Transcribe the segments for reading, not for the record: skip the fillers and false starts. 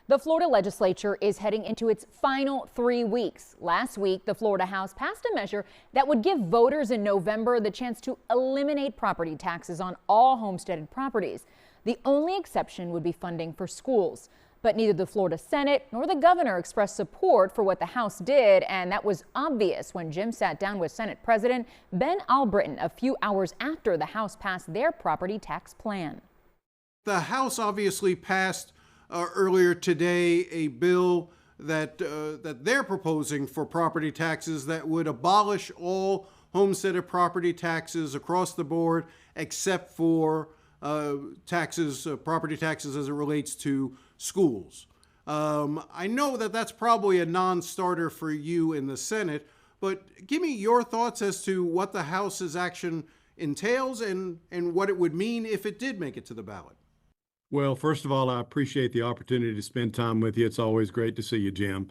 The Florida legislature is heading into its final 3 weeks. Last week, the Florida House passed a measure that would give voters in November the chance to eliminate property taxes on all homesteaded properties. The only exception would be funding for schools. But neither the Florida Senate nor the governor expressed support for what the House did, and that was obvious when Jim sat down with Senate President Ben Albritton a few hours after the House passed their property tax plan. The House obviously passed earlier today a bill that they're proposing for property taxes that would abolish all homesteaded property taxes across the board except for property taxes as it relates to schools. I know that that's probably a non-starter for you in the Senate, but give me your thoughts as to what the House's action entails and what it would mean if it did make it to the ballot. Well, first of all, I appreciate the opportunity to spend time with you. It's always great to see you, Jim.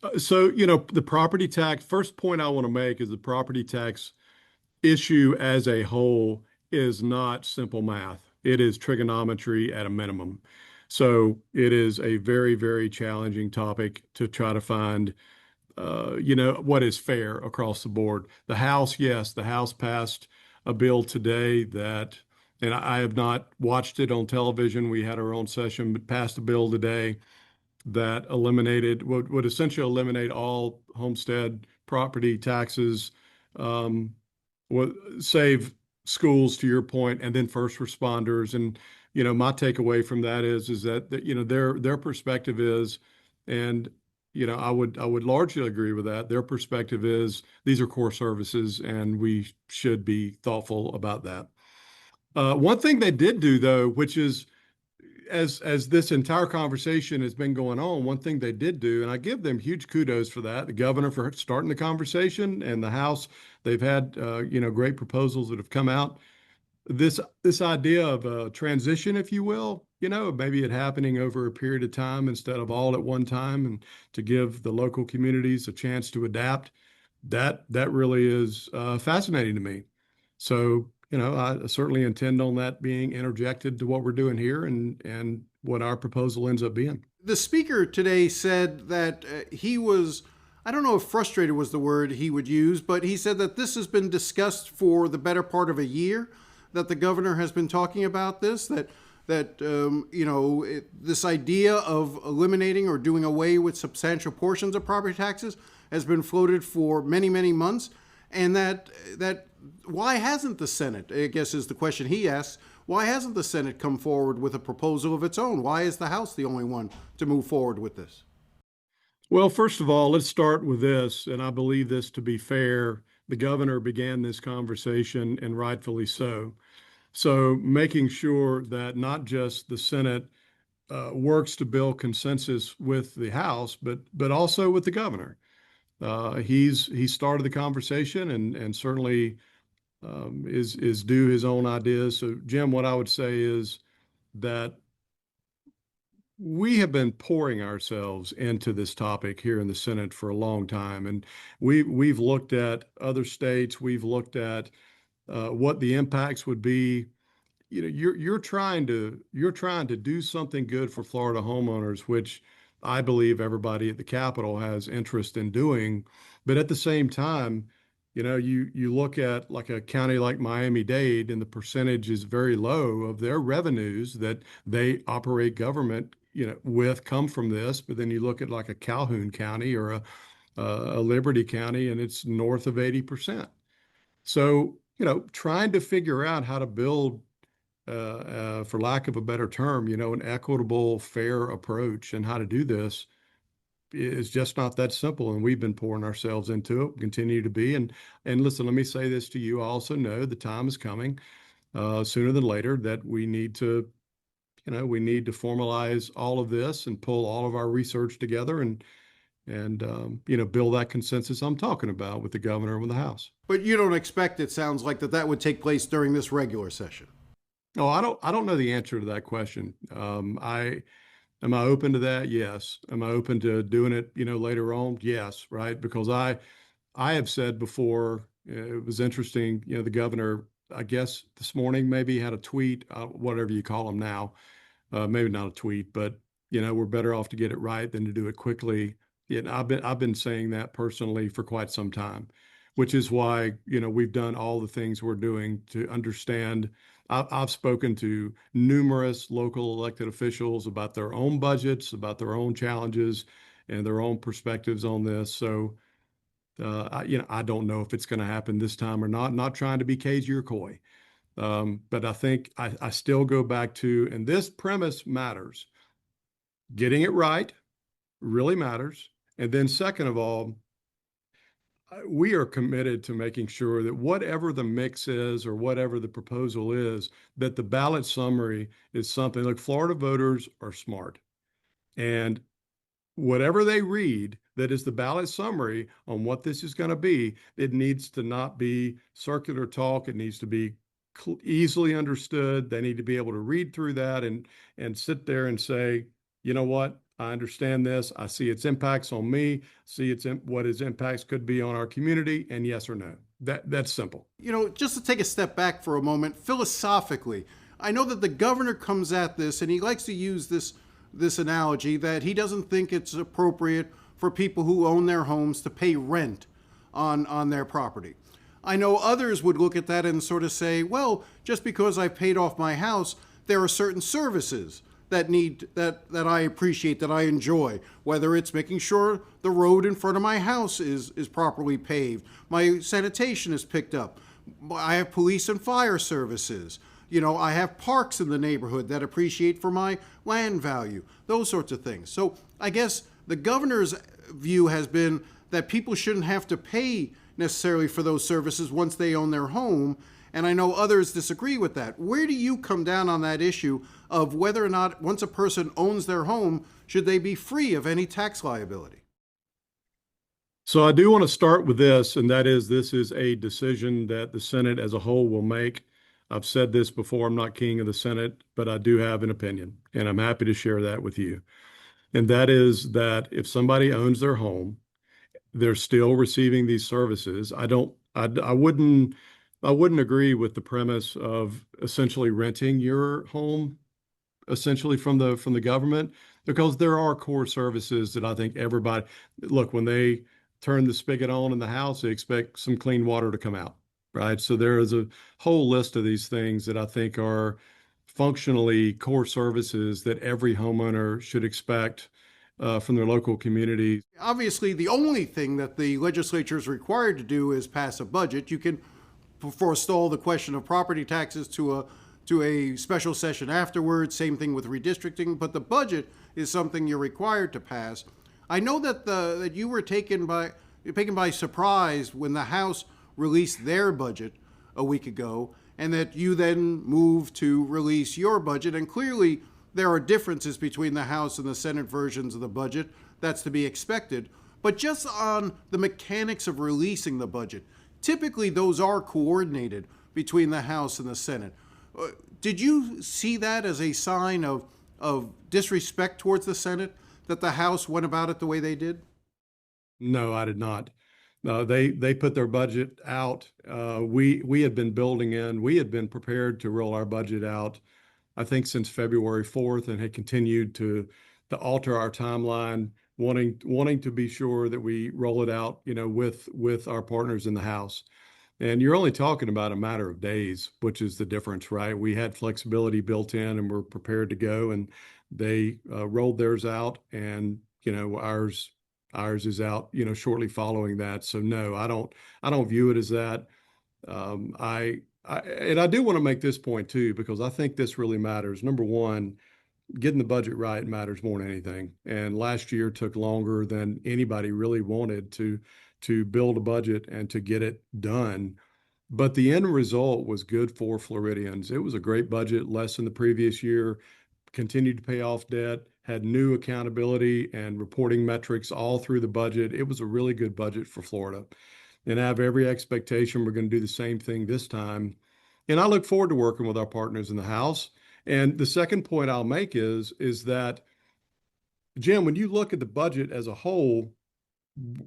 The property tax, first point I want to make is the property tax issue as a whole is not simple math. It is trigonometry at a minimum. So it is a very, very challenging topic to try to find, what is fair across the board. The House, yes, the House passed a bill today and I have not watched it on television. We had our own session, but passed a bill today that would essentially eliminate all homestead property taxes, save schools, to your point, and then first responders. And my takeaway from that is that their perspective is, and I would largely agree with that. Their perspective is these are core services, and we should be thoughtful about that. One thing they did do, though, which is, as this entire conversation has been going on, one thing they did do, and I give them huge kudos for that, the governor for starting the conversation, and the House, they've had, great proposals that have come out. This idea of a transition, if you will, maybe it happening over a period of time instead of all at one time, and to give the local communities a chance to adapt, that really is fascinating to me. So, I certainly intend on that being interjected to what we're doing here and what our proposal ends up being. The speaker today said that he was, I don't know if frustrated was the word he would use, but he said that this has been discussed for the better part of a year, that the governor has been talking about this, this idea of eliminating or doing away with substantial portions of property taxes has been floated for many, many months. And that why hasn't the Senate, I guess is the question he asks, why hasn't the Senate come forward with a proposal of its own? Why is the House the only one to move forward with this? Well, first of all, let's start with this, and I believe this to be fair. The governor began this conversation, and rightfully so. So making sure that not just the Senate works to build consensus with the House, but also with the governor. He started the conversation and certainly is due his own ideas. So, Jim, what I would say is that we have been pouring ourselves into this topic here in the Senate for a long time, and we've looked at other states. We've looked at what the impacts would be. You're trying to do something good for Florida homeowners, which I believe everybody at the Capitol has interest in doing. But at the same time, you look at like a county like Miami-Dade, and the percentage is very low of their revenues that they operate government, with come from this. But then you look at like a Calhoun County or a Liberty County, and it's north of 80%. So, trying to figure out how to build, for lack of a better term, an equitable, fair approach and how to do this is just not that simple. And we've been pouring ourselves into it, continue to be. And listen, let me say this to you. I also know the time is coming sooner than later that we need to formalize all of this and pull all of our research together and build that consensus I'm talking about with the governor and with the House. But you don't expect, it sounds like, that would take place during this regular session. No, I don't know the answer to that question. Am I open to that? Yes. Am I open to doing it, later on? Yes, right? Because I have said before, it was interesting, the governor, I guess this morning maybe had a tweet, whatever you call them now, maybe not a tweet, but we're better off to get it right than to do it quickly. I've been saying that personally for quite some time, which is why, we've done all the things we're doing to understand. I've spoken to numerous local elected officials about their own budgets, about their own challenges, and their own perspectives on this. So, I don't know if it's going to happen this time or not. Not trying to be cagey or coy, but I think I still go back to, and this premise matters. Getting it right really matters. And then, second of all, we are committed to making sure that whatever the mix is or whatever the proposal is, that the ballot summary is something. Look, Florida voters are smart, and whatever they read that is the ballot summary on what this is going to be, it needs to not be circular talk. It needs to be easily understood. They need to be able to read through that and sit there and say, you know what? I understand this. I see its impacts on me, see what its impacts could be on our community, and yes or no. That's simple. Just to take a step back for a moment, philosophically, I know that the governor comes at this and he likes to use this analogy that he doesn't think it's appropriate for people who own their homes to pay rent on their property. I know others would look at that and sort of say, well, just because I paid off my house, there are certain services that I appreciate, that I enjoy, whether it's making sure the road in front of my house is properly paved, my sanitation is picked up, I have police and fire services, I have parks in the neighborhood that appreciate for my land value, those sorts of things. So I guess the governor's view has been that people shouldn't have to pay necessarily for those services once they own their home. And I know others disagree with that. Where do you come down on that issue of whether or not once a person owns their home, should they be free of any tax liability? So I do want to start with this, and that is this is a decision that the Senate as a whole will make. I've said this before, I'm not king of the Senate, but I do have an opinion, and I'm happy to share that with you. And that is that if somebody owns their home, they're still receiving these services. I wouldn't agree with the premise of essentially renting your home essentially from the government, because there are core services that I think everybody, look, when they turn the spigot on in the house, they expect some clean water to come out, right? So there is a whole list of these things that I think are functionally core services that every homeowner should expect from their local community. Obviously, the only thing that the legislature is required to do is pass a budget. You can forestall the question of property taxes to a special session afterwards. Same thing with redistricting, but the budget is something you're required to pass. I know that you were taken by surprise when the House released their budget a week ago, and that you then moved to release your budget. And clearly, there are differences between the House and the Senate versions of the budget. That's to be expected. But just on the mechanics of releasing the budget, typically those are coordinated between the House and the Senate. Did you see that as a sign of disrespect towards the Senate, that the House went about it the way they did? No, I did not. They put their budget out. We had been we had been prepared to roll our budget out, I think, since February 4th, and had continued to alter our timeline, wanting to be sure that we roll it out, with our partners in the House. And you're only talking about a matter of days, which is the difference, right? We had flexibility built in, and we're prepared to go, and they rolled theirs out, and ours is out, shortly following that. So no, I don't view it as that. And I do want to make this point too, because I think this really matters. Number one, getting the budget right matters more than anything. And last year took longer than anybody really wanted to build a budget and to get it done. But the end result was good for Floridians. It was a great budget, less than the previous year, continued to pay off debt, had new accountability and reporting metrics all through the budget. It was a really good budget for Florida. And I have every expectation we're going to do the same thing this time. And I look forward to working with our partners in the House. And the second point I'll make is that, Jim, when you look at the budget as a whole,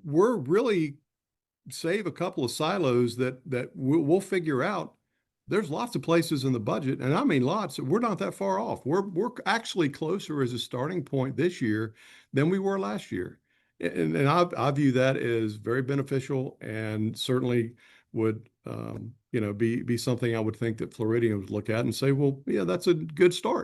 we're really save a couple of silos that we'll figure out there's lots of places in the budget, and I mean lots. We're not that far off. We're actually closer as a starting point this year than we were last year, and I view that as very beneficial, and certainly would be something I would think that Floridians would look at and say, well, yeah, that's a good start.